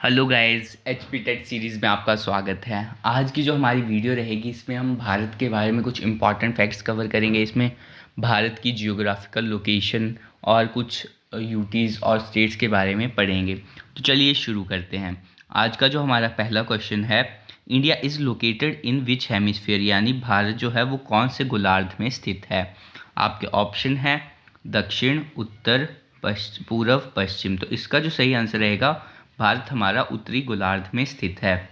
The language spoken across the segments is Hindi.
Hello guys, HP tech series में आपका स्वागत है। आज की जो हमारी वीडियो रहेगी इसमें हम भारत के बारे में कुछ इंपॉर्टेंट फैक्ट्स कवर करेंगे। इसमें भारत की जियोग्राफिकल लोकेशन और कुछ यूटीज़ और स्टेट्स के बारे में पढ़ेंगे। तो चलिए शुरू करते हैं। आज का जो हमारा पहला क्वेश्चन है, India is located in which hemisphere, यानी भारत जो है वो कौन से गोलार्ध में स्थित है। आपके ऑप्शन है दक्षिण, उत्तर, पूर्व, पश्चिम। तो इसका जो सही आंसर रहेगा, भारत हमारा उत्तरी गोलार्ध में स्थित है।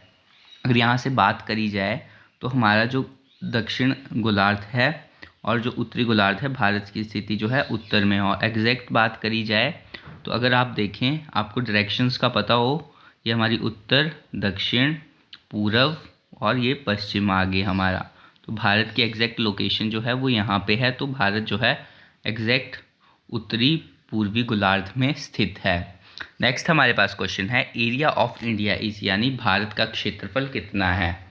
अगर यहाँ से बात करी जाए तो हमारा जो दक्षिण गोलार्ध है और जो उत्तरी गोलार्ध है, भारत की स्थिति जो है उत्तर में। और एग्जैक्ट बात करी जाए तो अगर आप देखें, आपको डायरेक्शंस का पता हो, ये हमारी उत्तर, दक्षिण, पूर्व और ये पश्चिम आगे हमारा। तो भारत की एग्जैक्ट लोकेशन जो है वो यहाँ पे है। तो भारत जो है एग्जैक्ट उत्तरी पूर्वी गोलार्ध में स्थित है। नेक्स्ट हमारे पास क्वेश्चन है, एरिया ऑफ इंडिया इज, यानी भारत का क्षेत्रफल कितना है।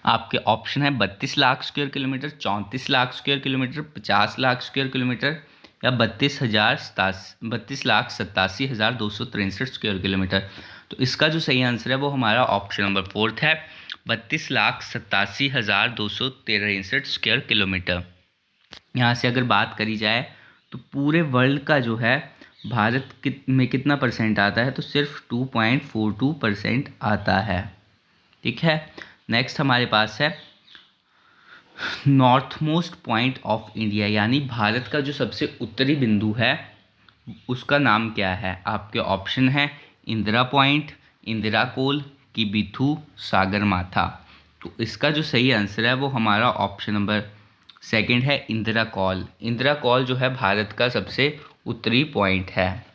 आपके ऑप्शन है 32 lakh square kilometre, 34 lakh square kilometre, 50 lakh square kilometre या 32,87,263 स्क्वायर किलोमीटर। तो इसका जो सही आंसर है वो हमारा ऑप्शन नंबर 4 है, 32,87,263 स्क्वायर किलोमीटर। यहाँ से अगर बात करी जाए तो पूरे वर्ल्ड का जो है भारत में कितना परसेंट आता है, तो सिर्फ 2.42% आता है। ठीक है। नेक्स्ट हमारे पास है north most point of India, यानी भारत का जो सबसे उत्तरी बिंदु है उसका नाम क्या है। आपके ऑप्शन है इंदिरा पॉइंट, इंदिरा कोल, किबिथू, सागरमाथा। तो इसका जो सही आंसर है वो हमारा ऑप्शन नंबर 2 है, इंदिरा कॉल। इंदिरा कॉल जो है भारत का सबसे उत्तरी पॉइंट है।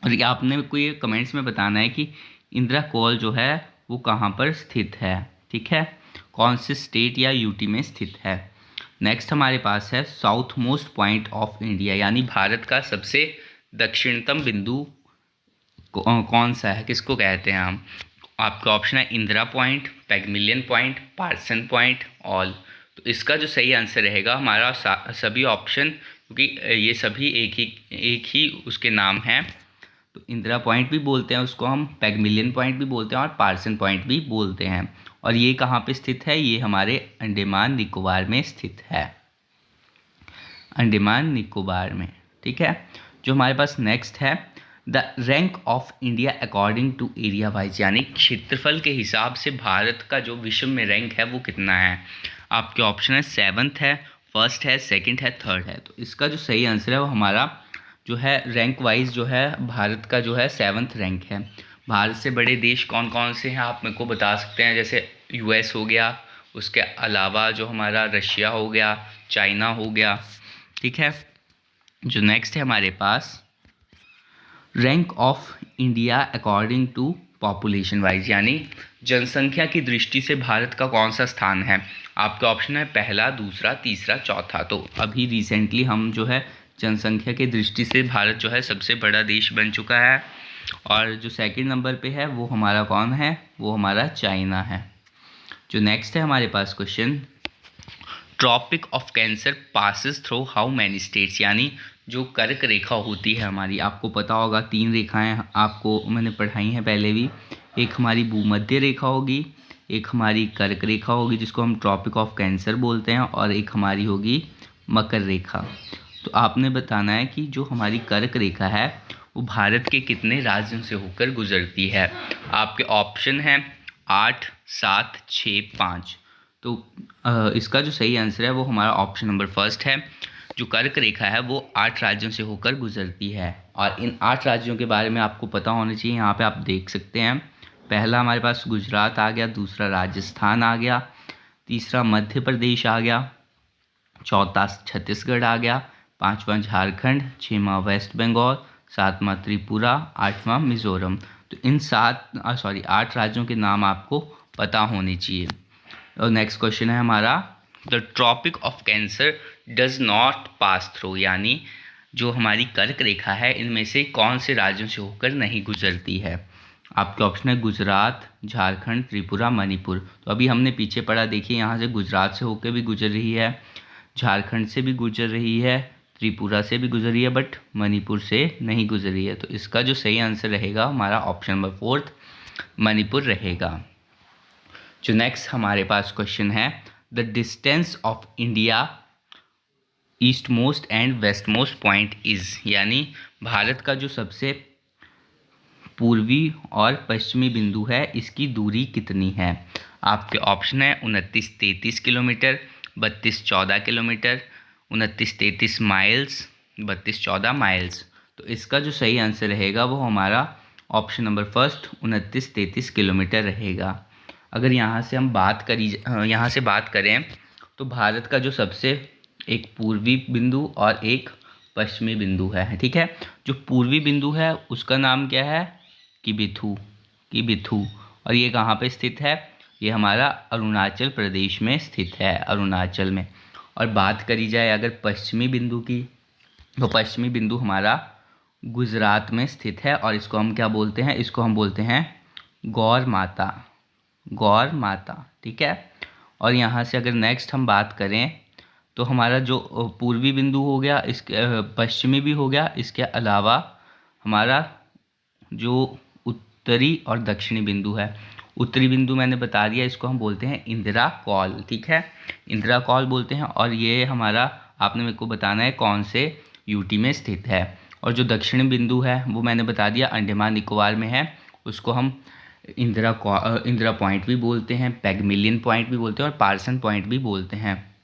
और ये आपने को ये कमेंट्स में बताना है कि इंदिरा कॉल जो है वो कहाँ पर स्थित है। ठीक है, कौन से स्टेट या यूटी में स्थित है। नेक्स्ट हमारे पास है south most point of India, यानी भारत का सबसे दक्षिणतम बिंदु कौन सा है, किसको कहते हैं हम। आपका ऑप्शन है Indira point, Pygmalion point, Parson point, all. तो इसका जो सही आंसर रहेगा हमारा सभी ऑप्शन, क्योंकि ये सभी एक ही उसके नाम हैं। तो इंदिरा पॉइंट भी बोलते हैं उसको हम, पैगमिलियन पॉइंट भी बोलते हैं और पार्सन पॉइंट भी बोलते हैं। और ये कहाँ पे स्थित है, ये हमारे अंडमान निकोबार में स्थित है, अंडमान निकोबार में। ठीक है। जो हमारे पास नेक्स्ट है, the rank of India according to area wise, यानी क्षेत्रफल के हिसाब से भारत का जो विश्व में रैंक है वो कितना है। आपके ऑप्शन है 7th है, 1st है, 2nd है, 3rd है। तो इसका जो सही आंसर है वो हमारा जो है रैंक वाइज जो है भारत का जो है 7th रैंक है। भारत से बड़े देश कौन कौन से हैं आप मेरे को बता सकते हैं, जैसे यूएस हो गया, उसके अलावा जो हमारा रशिया हो गया, चाइना हो गया। ठीक है। जो नेक्स्ट है हमारे पास rank of India according to population wise, यानी जनसंख्या की दृष्टि से भारत का कौन सा स्थान है। आपका ऑप्शन है पहला, दूसरा, तीसरा, चौथा। तो अभी रिसेंटली हम जो है जनसंख्या की दृष्टि से भारत जो है सबसे बड़ा देश बन चुका है। और जो सेकंड नंबर पे है वो हमारा कौन है, वो हमारा चाइना है। जो नेक्स्ट है हमारे पास question, tropic of cancer passes through how many states, यानी जो कर्क रेखा होती है हमारी, आपको पता होगा 3 रेखाएं आपको मैंने पढ़ाई हैं पहले भी। एक हमारी भूमध्य रेखा होगी, एक हमारी कर्क रेखा होगी जिसको हम ट्रॉपिक ऑफ कैंसर बोलते हैं, और एक हमारी होगी मकर रेखा। तो आपने बताना है कि जो हमारी कर्क रेखा है वो भारत के कितने राज्यों से होकर गुजरती है। आपके ऑप्शन हैं 8, 7, 6, 5। तो इसका जो सही आंसर है वो हमारा ऑप्शन नंबर 1 है। जो कर्क रेखा है वो 8 राज्यों से होकर गुजरती है। और इन 8 राज्यों के बारे में आपको पता होना चाहिए। यहाँ पे आप देख सकते हैं, पहला हमारे पास गुजरात आ गया, दूसरा राजस्थान आ गया, तीसरा मध्य प्रदेश आ गया, चौथा छत्तीसगढ़ आ गया, 5वां झारखंड, 6वां वेस्ट बंगाल, 7वां त्रिपुरा, 8वां मिजोरम। तो इन 8 राज्यों के नाम आपको पता होने चाहिए। और नेक्स्ट क्वेश्चन है हमारा, the tropic of cancer does not pass through, यानी जो हमारी कर्क रेखा है इनमें से कौन से राज्यों से होकर नहीं गुजरती है। आपके ऑप्शन है गुजरात, झारखंड, त्रिपुरा, मणिपुर। तो अभी हमने पीछे पढ़ा, देखिए यहाँ से गुजरात से होकर भी गुजर रही है, झारखंड से भी गुजर रही है, त्रिपुरा से भी गुजरी है बट मणिपुर से नहीं गुजरी है। तो इसका जो सही आंसर रहेगा हमारा ऑप्शन नंबर 4 मणिपुर रहेगा। जो नेक्स्ट हमारे पास क्वेश्चन है, the distance of India east most and west most point is, यानी भारत का जो सबसे पूर्वी और पश्चिमी बिंदु है इसकी दूरी कितनी है। आपके ऑप्शन है 29-33 किलोमीटर, 32-14 किलोमीटर, 29-33 माइल्स, 32-14 माइल्स। तो इसका जो सही आंसर रहेगा वो हमारा ऑप्शन नंबर फर्स्ट 29-33 किलोमीटर रहेगा। अगर यहाँ से बात करें तो भारत का जो सबसे एक पूर्वी बिंदु और एक पश्चिमी बिंदु है, ठीक है। जो पूर्वी बिंदु है उसका नाम क्या है, किबिथु, और ये कहाँ पे स्थित है, ये हमारा अरुणाचल प्रदेश में स्थित है, अरुणाचल में। और बात करी जाए अगर पश्चिमी बिंदु की, तो पश्चिमी बिंदु हमारा गुजरात में स्थित है और इसको हम क्या बोलते हैं, इसको हम बोलते हैं गौर माता, ठीक है। और यहाँ से अगर नेक्स्ट हम बात करें तो हमारा जो पूर्वी बिंदु हो गया, इसके पश्चिमी भी हो गया, इसके अलावा हमारा जो उत्तरी और दक्षिणी बिंदु है, उत्तरी बिंदु मैंने बता दिया, इसको हम बोलते हैं इंदिरा कॉल, ठीक है, इंदिरा कॉल बोलते हैं। और ये हमारा आपने मेरे को बताना है कौन से यूटी में स्थित है। और जो दक्षिणी बिंदु है वो मैंने बता दिया अंडमान निकोबार में है, उसको हम इंदिरा पॉइंट भी बोलते हैं, पैगमिलियन पॉइंट भी बोलते हैं और पार्सन पॉइंट भी बोलते हैं,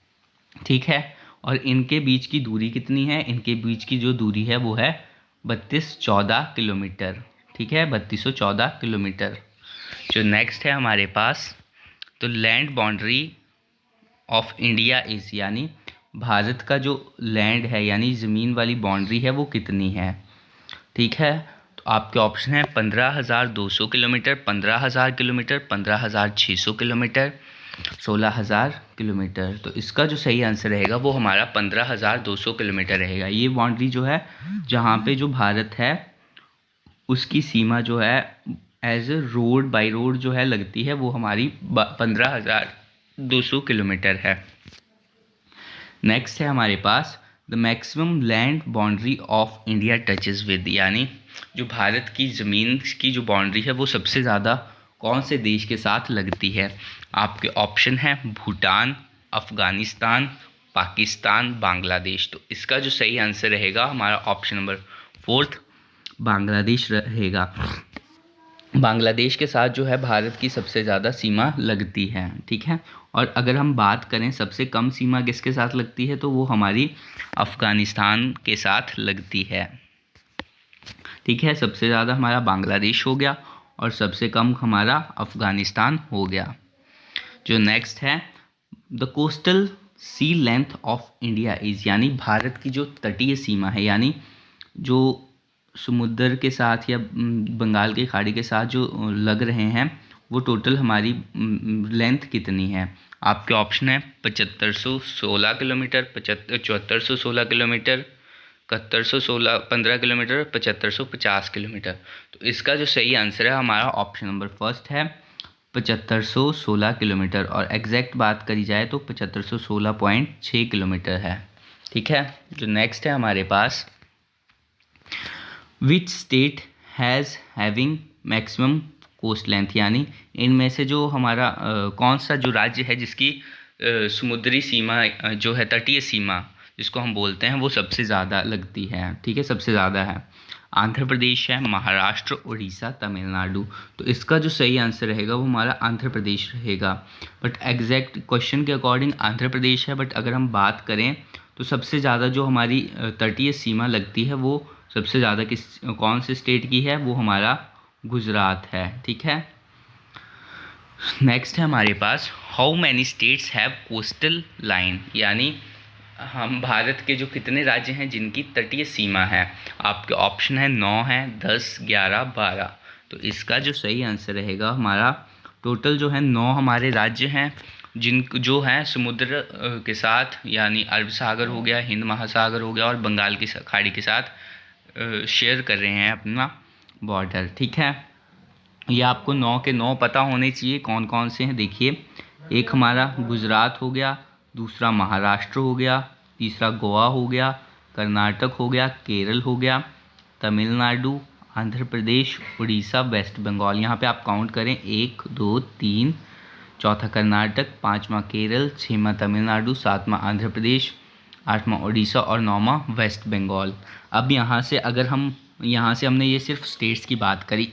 ठीक है। और इनके बीच की दूरी कितनी है, इनके बीच की जो दूरी है वो है 3214 किलोमीटर, ठीक है, 3214 किलोमीटर। जो नेक्स्ट है हमारे पास, तो land boundary of India is, यानी भारत का जो लैंड है यानी ज़मीन वाली बाउंड्री है वो कितनी है, ठीक है। तो आपके ऑप्शन है 15,200 किलोमीटर, 15,000 किलोमीटर, 15,600 किलोमीटर, 16,000 किलोमीटर। तो इसका जो सही आंसर रहेगा वो हमारा 15,200 किलोमीटर रहेगा। ये बाउंड्री जो है जहाँ पे जो भारत है उसकी सीमा जो है as a road by road जो है लगती है वो हमारी 15,200 किलोमीटर है। नेक्स्ट है हमारे पास the maximum land boundary of India touches with, यानी जो भारत की ज़मीन की जो बाउंड्री है वो सबसे ज़्यादा कौन से देश के साथ लगती है। आपके ऑप्शन है भूटान, अफ़गानिस्तान, पाकिस्तान, बांग्लादेश। तो इसका जो सही आंसर रहेगा हमारा ऑप्शन नंबर 4 बांग्लादेश रहेगा। बांग्लादेश के साथ जो है भारत की सबसे ज़्यादा सीमा लगती है, ठीक है। और अगर हम बात करें सबसे कम सीमा किसके साथ लगती है तो वो हमारी अफ़गानिस्तान के साथ लगती है, ठीक है। सबसे ज़्यादा हमारा बांग्लादेश हो गया और सबसे कम हमारा अफ़गानिस्तान हो गया। जो नेक्स्ट है the coastal sea length of India is, यानी भारत की जो तटीय सीमा है यानी जो समुद्र के साथ या बंगाल की खाड़ी के साथ जो लग रहे हैं वो टोटल हमारी लेंथ कितनी है। आपके ऑप्शन है 7516 किलोमीटर, 7416 किलोमीटर, 7115 किलोमीटर, 7550 किलोमीटर। तो इसका जो सही आंसर है हमारा ऑप्शन नंबर फर्स्ट है 7516 किलोमीटर। और एग्जैक्ट बात करी जाए तो 7516.6 किलोमीटर है, ठीक है। जो नेक्स्ट है हमारे पास which state has having maximum coast length, यानी इनमें से जो हमारा कौन सा जो राज्य है जिसकी समुद्री सीमा जो है तटीय सीमा जिसको हम बोलते हैं वो सबसे ज़्यादा लगती है, ठीक है, सबसे ज़्यादा है। आंध्र प्रदेश है, महाराष्ट्र, उड़ीसा, तमिलनाडु। तो इसका जो सही आंसर रहेगा वो हमारा आंध्र प्रदेश रहेगा। बट एग्जैक्ट क्वेश्चन के अकॉर्डिंग आंध्र प्रदेश है, बट अगर हम बात करें तो सबसे ज़्यादा जो हमारी तटीय सीमा लगती है वो सबसे ज़्यादा कौन से स्टेट की है, वो हमारा गुजरात है, ठीक है। नेक्स्ट है हमारे पास how many states have coastal line, यानी हम भारत के जो कितने राज्य हैं जिनकी तटीय सीमा है। आपके ऑप्शन है 9 है, 10, 11, 12। तो इसका जो सही आंसर रहेगा हमारा टोटल जो है 9 हमारे राज्य हैं जिन जो हैं समुद्र के साथ, यानी अरब सागर हो गया, हिंद महासागर हो गया और बंगाल की खाड़ी के साथ शेयर कर रहे हैं अपना बॉर्डर, ठीक है। ये आपको 9 के 9 पता होने चाहिए कौन कौन से हैं। देखिए, एक हमारा गुजरात हो गया, दूसरा महाराष्ट्र हो गया, तीसरा गोवा हो गया, कर्नाटक हो गया, केरल हो गया, तमिलनाडु, आंध्र प्रदेश, उड़ीसा, वेस्ट बंगाल। यहाँ पे आप काउंट करें 1 2 3, चौथा कर्नाटक, पाँचवा केरल, छठवां तमिलनाडु, सातवां आंध्र प्रदेश, आठवां उड़ीसा और नौवां वेस्ट बंगाल। अब यहाँ से अगर हम यहाँ से हमने ये सिर्फ स्टेट्स की बात करी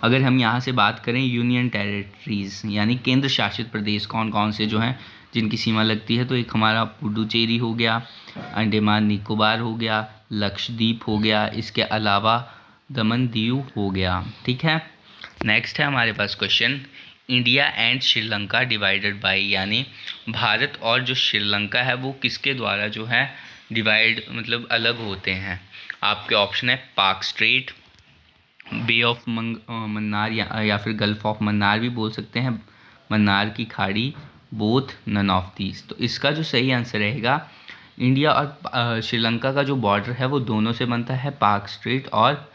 अगर हम यहाँ से बात करें यूनियन टेरिटरीज़ यानी केंद्र शासित प्रदेश कौन कौन से जो हैं जिनकी सीमा लगती है, तो एक हमारा पुडुचेरी हो गया, अंडमान निकोबार हो गया, लक्षद्वीप हो गया, इसके अलावा दमन दीव हो गया। ठीक है, नेक्स्ट है हमारे पास question, India and Sri Lanka divided by, यानी भारत और जो श्रीलंका है वो किसके द्वारा जो है डिवाइड मतलब अलग होते हैं। आपके ऑप्शन है पाक स्ट्रेट, बे ऑफ मन्नार या फिर गल्फ ऑफ मन्नार भी बोल सकते हैं, मन्नार की खाड़ी, बोथ, नन ऑफ दीज। तो इसका जो सही आंसर रहेगा, इंडिया और श्रीलंका का जो बॉर्डर है वो दोनों से बनता है पाक स्ट्रेट और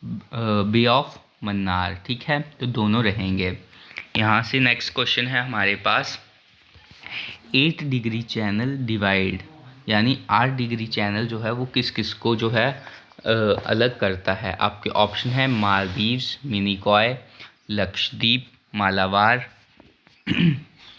बे ऑफ मन्नार। ठीक है, तो दोनों रहेंगे। यहाँ से नेक्स्ट क्वेश्चन है हमारे पास, 8 डिग्री चैनल डिवाइड यानी 8 डिग्री चैनल जो है वो किस किस को जो है अलग करता है। आपके ऑप्शन है Maldives, Minicoy, Lakshadweep, Malabar,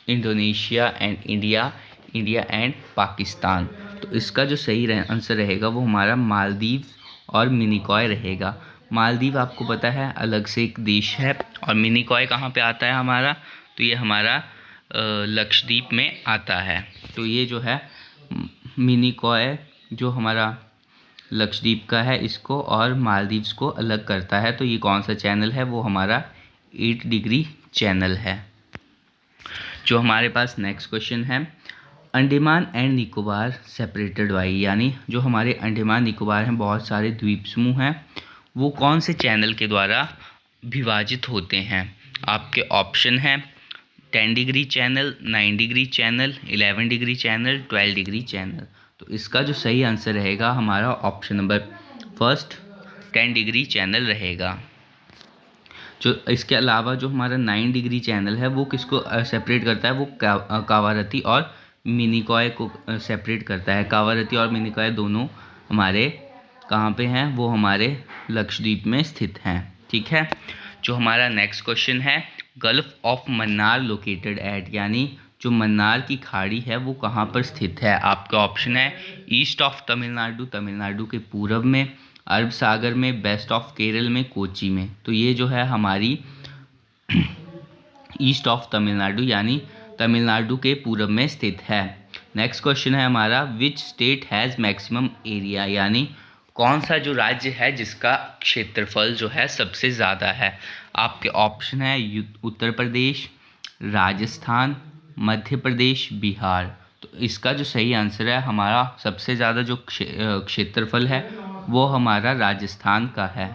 Indonesia and India, India and Pakistan. तो इसका जो सही आंसर रहेगा वो हमारा मालदीव और मिनिकॉय रहेगा। मालदीव आपको पता है अलग से एक देश है, और मिनिकॉय कहाँ पे आता है हमारा, तो ये हमारा लक्षद्वीप में आता है। तो ये जो है मिनिकॉय जो हमारा लक्षद्वीप का है इसको और मालदीव्स को अलग करता है। तो ये कौन सा चैनल है, वो हमारा 8 डिग्री चैनल है। जो हमारे पास नेक्स्ट क्वेश्चन है, Andaman and Nicobar separated by, यानी जो हमारे अंडमान निकोबार हैं बहुत सारे द्वीप समूह हैं, वो कौन से चैनल के द्वारा विभाजित होते हैं। आपके ऑप्शन हैं 10 degree channel, 9 degree channel, 11 degree channel, 12 degree channel. तो इसका जो सही आंसर रहेगा हमारा option number first 10 degree channel रहेगा। जो इसके अलावा जो हमारा 9 डिग्री चैनल है वो किसको सेपरेट करता है, वो कावारती और मिनिकॉय को सेपरेट करता है। कावारती और मिनिकॉय दोनों हमारे कहाँ पे हैं, वो हमारे लक्षद्वीप में स्थित हैं। ठीक है, जो हमारा नेक्स्ट क्वेश्चन है, gulf of Mannar located at, यानी जो मन्नार की खाड़ी है वो कहाँ पर स्थित है। आपका ऑप्शन है ईस्ट ऑफ तमिलनाडु, तमिलनाडु के पूरब में, अरब सागर में, वेस्ट ऑफ केरल में, कोची में। तो ये जो है हमारी ईस्ट ऑफ तमिलनाडु यानी तमिलनाडु के पूरब में स्थित है। नेक्स्ट क्वेश्चन है हमारा, विच स्टेट हैज़ मैक्सिमम एरिया, यानी कौन सा जो राज्य है जिसका क्षेत्रफल जो है सबसे ज़्यादा है। आपके ऑप्शन है उत्तर प्रदेश, राजस्थान, मध्य प्रदेश, बिहार। तो इसका जो सही आंसर है हमारा सबसे ज़्यादा जो क्षेत्रफल है वो हमारा राजस्थान का है।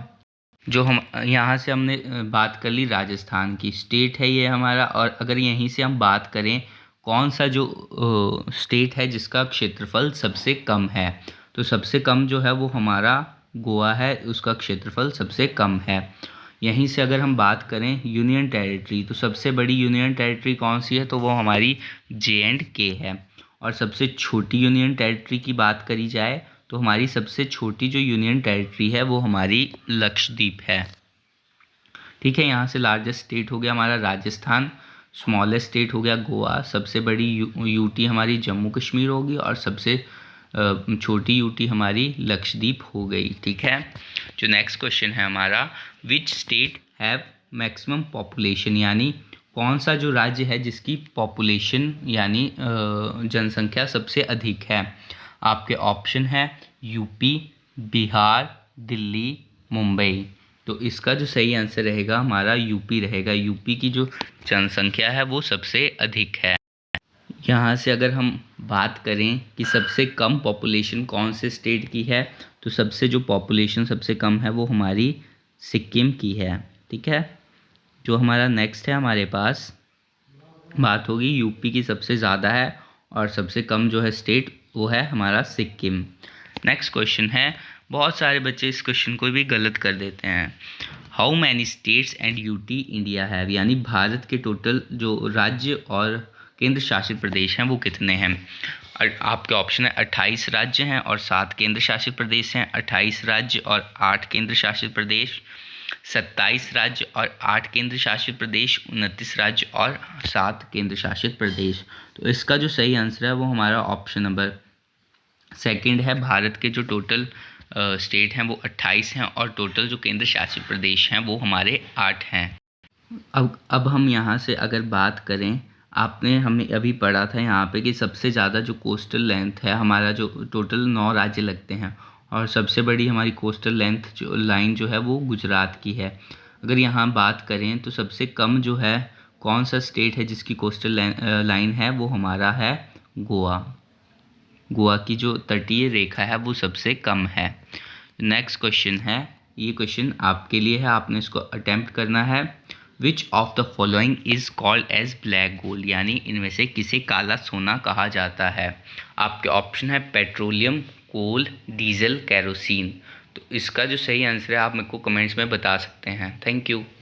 जो हम यहाँ से हमने बात कर ली राजस्थान की, स्टेट है ये हमारा। और अगर यहीं से हम बात करें कौन सा जो स्टेट है जिसका क्षेत्रफल सबसे कम है, तो सबसे कम जो है वो हमारा गोवा है, उसका क्षेत्रफल सबसे कम है। यहीं से अगर हम बात करें यूनियन टेरिटरी, तो सबसे बड़ी यूनियन टेरिटरी कौन सी है, तो वो हमारी J&K है। और सबसे छोटी यूनियन टेरिटरी की बात करी जाए तो हमारी सबसे छोटी जो यूनियन टेरिटरी है वो हमारी लक्षद्वीप है। ठीक है, यहाँ से लार्जेस्ट स्टेट हो गया हमारा राजस्थान, स्मॉलेस्ट स्टेट हो गया गोवा, सबसे बड़ी यूटी हमारी जम्मू कश्मीर होगी और सबसे छोटी यूटी हमारी लक्षद्वीप हो गई। ठीक है, जो नेक्स्ट क्वेश्चन है हमारा, which state have maximum population, यानी कौन सा जो राज्य है जिसकी पॉपुलेशन यानी जनसंख्या सबसे अधिक है। आपके ऑप्शन है यूपी, बिहार, दिल्ली, मुंबई। तो इसका जो सही आंसर रहेगा हमारा यूपी रहेगा। यूपी की जो जनसंख्या है वो सबसे अधिक है। यहाँ से अगर हम बात करें कि सबसे कम पॉपुलेशन कौन से स्टेट की है, तो सबसे जो पॉपुलेशन सबसे कम है वो हमारी सिक्किम की है। ठीक है, जो हमारा नेक्स्ट है हमारे पास बात होगी यूपी की सबसे ज़्यादा है और सबसे कम जो है स्टेट वो है हमारा सिक्किम। नेक्स्ट क्वेश्चन है, बहुत सारे बच्चे इस क्वेश्चन को भी गलत कर देते हैं। How many states and UT India have, यानी भारत के टोटल जो राज्य और केंद्र शासित प्रदेश हैं वो कितने हैं। आपके ऑप्शन है 28 राज्य हैं और 7 केंद्र शासित प्रदेश हैं, 28 राज्य और 8 केंद्र शासित प्रदेश, 27 राज्य और 8 केंद्र शासित प्रदेश, 29 राज्य और 7 केंद्र शासित प्रदेश। तो इसका जो सही आंसर है वो हमारा ऑप्शन नंबर सेकंड है। भारत के जो टोटल स्टेट हैं वो 28 हैं और टोटल जो केंद्र शासित प्रदेश हैं वो हमारे 8 हैं। अब हम यहाँ से अगर बात करें, हमने अभी पढ़ा था यहाँ पे कि सबसे ज़्यादा जो कोस्टल लेंथ है हमारा, जो टोटल 9 राज्य लगते हैं और सबसे बड़ी हमारी कोस्टल लेंथ जो लाइन जो है वो गुजरात की है। अगर यहाँ बात करें तो सबसे कम जो है कौन सा स्टेट है जिसकी कोस्टल लाइन है, वो हमारा है गोवा। गोवा की जो तटीय रेखा है वो सबसे कम है। नेक्स्ट क्वेश्चन है, ये क्वेश्चन आपके लिए है, आपने इसको अटेम्प्ट करना है। Which of the following is called as black gold, यानी इनमें से किसे काला सोना कहा जाता है। आपके ऑप्शन है पेट्रोलियम, कोल, डीजल, कैरोसिन। तो इसका जो सही आंसर है आप मेरे को कमेंट्स में बता सकते हैं। Thank you.